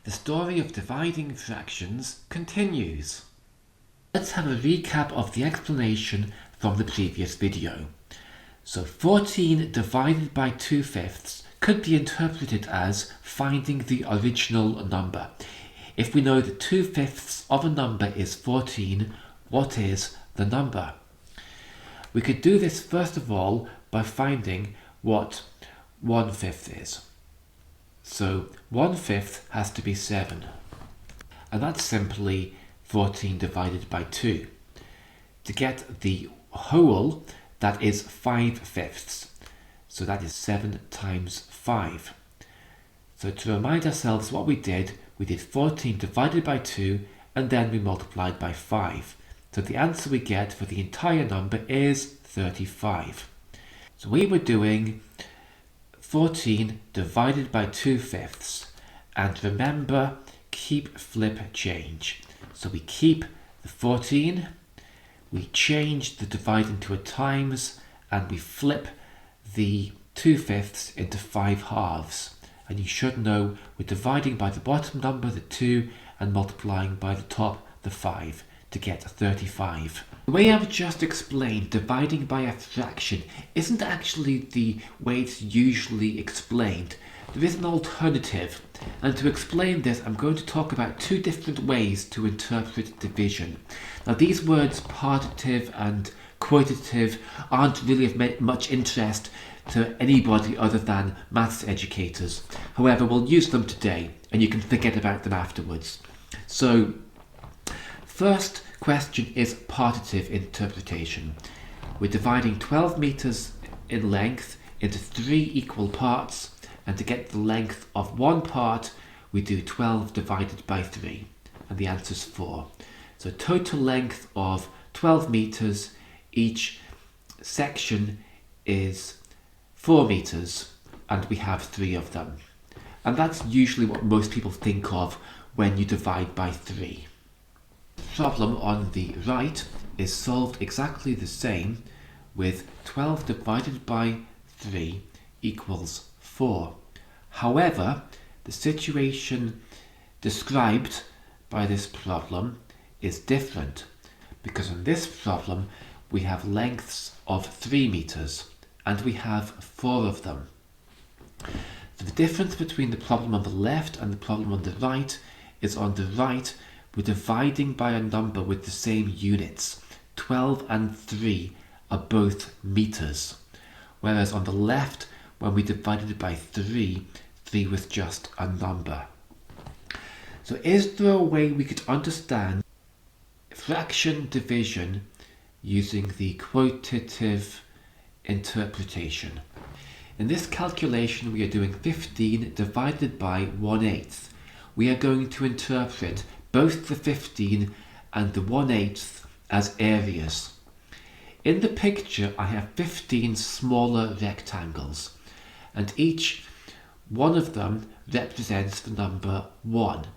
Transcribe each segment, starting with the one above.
The story of dividing fractions continues. Let's have a recap of the explanation from the previous video. So 14 divided by 2/5 could be interpreted as finding the original number. If we know that 2/5 of a number is 14, what is the number? We could do this first of all by finding what 1/5 is. So 1/5 has to be 7. And that's simply 14 divided by 2. To get the whole, that is 5/5. So that is 7 times 5. So to remind ourselves what we did 14 divided by 2 and then we multiplied by 5. So the answer we get for the entire number is 35. So we were doing 14 divided by 2/5. And remember, keep, flip, change. So we keep the 14, we change the divide into a times, and we flip the 2/5 into 5 halves. And you should know we're dividing by the bottom number, the 2, and multiplying by the top, the 5, to get 35. The way I've just explained dividing by a fraction isn't actually the way it's usually explained. There is an alternative, and to explain this I'm going to talk about two different ways to interpret division. Now these words partitive and quotitive aren't really of much interest to anybody other than maths educators. However, we'll use them today and you can forget about them afterwards. So, first question is partitive interpretation. We're dividing 12 meters in length into 3 equal parts, and to get the length of one part we do 12 divided by 3, and the answer is 4. So total length of 12 meters, each section is 4 meters, and we have 3 of them. And that's usually what most people think of when you divide by 3. The problem on the right is solved exactly the same, with 12 divided by 3 equals 4. However, the situation described by this problem is different, because in this problem we have lengths of 3 meters and we have 4 of them. So the difference between the problem on the left and the problem on the right is on the right we're dividing by a number with the same units. 12 and 3 are both meters, whereas on the left when we divided by 3 was just a number. So is there a way we could understand fraction division using the quotitive interpretation? In this calculation we are doing 15 divided by 1/8. We are going to interpret both the 15 and the 1/8 as areas. In the picture I have 15 smaller rectangles, and each one of them represents the number 1.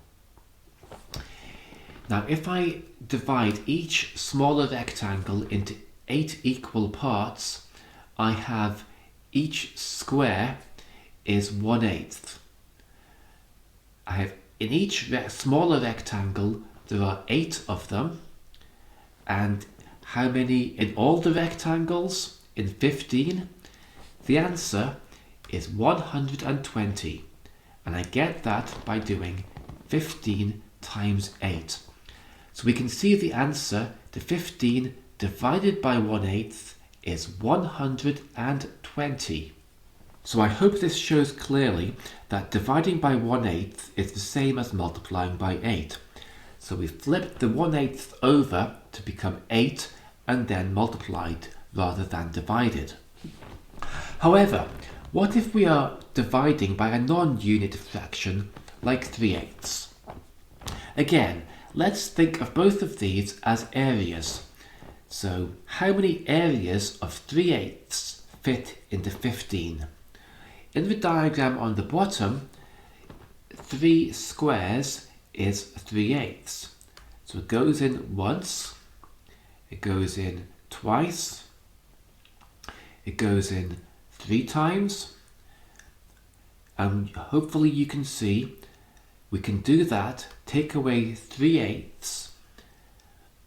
Now if I divide each smaller rectangle into 8 equal parts, I have each square is 1/8. I have in each smaller rectangle there are 8 of them, and how many in all the rectangles? In 15? The answer is 120, and I get that by doing 15 times 8. So we can see the answer to 15 divided by 1/8 is 120. So I hope this shows clearly that dividing by 1/8 is the same as multiplying by 8. So we flipped the 1/8 over to become 8 and then multiplied rather than divided. However, what if we are dividing by a non-unit fraction like 3/8? Again, let's think of both of these as areas. So how many areas of 3/8 fit into 15? In the diagram on the bottom, 3 squares is 3/8. So it goes in once, it goes in twice, it goes in 3 times, and hopefully you can see we can do that, take away 3/8,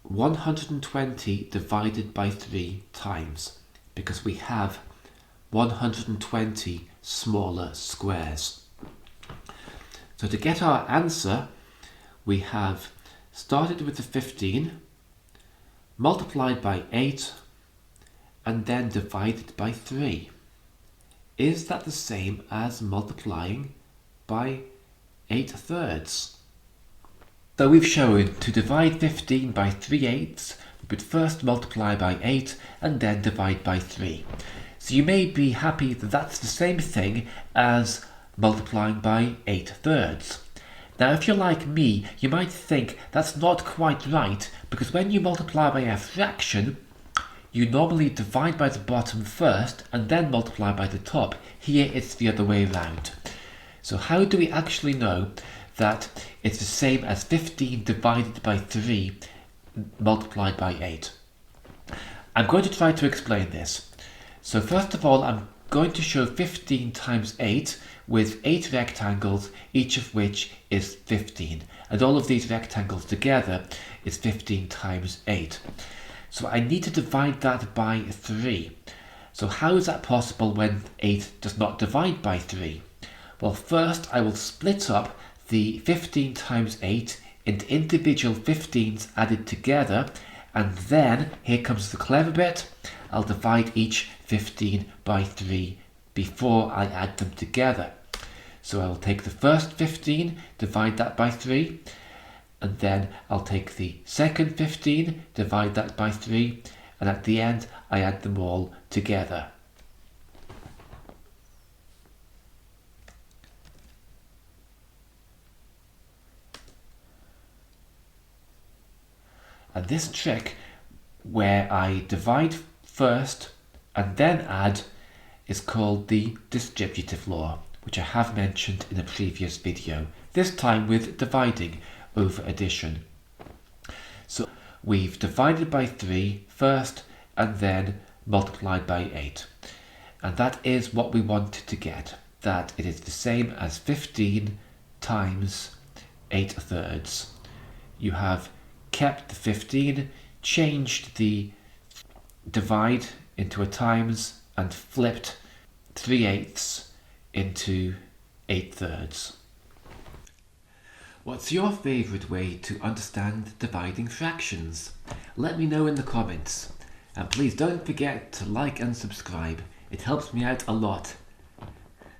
120 divided by 3 times, because we have 120 smaller squares. So to get our answer, we have started with the 15, multiplied by 8, and then divided by 3. Is that the same as multiplying by 8/3? So we've shown to divide 15 by 3/8, we would first multiply by 8 and then divide by 3. So you may be happy that that's the same thing as multiplying by 8/3. Now if you're like me, you might think that's not quite right, because when you multiply by a fraction, you normally divide by the bottom first and then multiply by the top. Here it's the other way around. So how do we actually know that it's the same as 15 divided by 3 multiplied by 8? I'm going to try to explain this. So first of all, I'm going to show 15 times 8 with 8 rectangles, each of which is 15. And all of these rectangles together is 15 times 8. So I need to divide that by 3. So how is that possible when 8 does not divide by 3? Well, first I will split up the 15 times 8 into individual 15s added together, and then, here comes the clever bit, I'll divide each 15 by 3 before I add them together. So I will take the first 15, divide that by 3, and then I'll take the second 15, divide that by 3, and at the end I add them all together. And this trick, where I divide first and then add, is called the distributive law, which I have mentioned in a previous video, this time with dividing over addition. So we've divided by 3 first and then multiplied by 8. And that is what we wanted to get, that it is the same as 15 times 8/3. You have kept the 15, changed the divide into a times, and flipped 3/8 into 8/3. What's your favourite way to understand dividing fractions? Let me know in the comments. And please don't forget to like and subscribe. It helps me out a lot.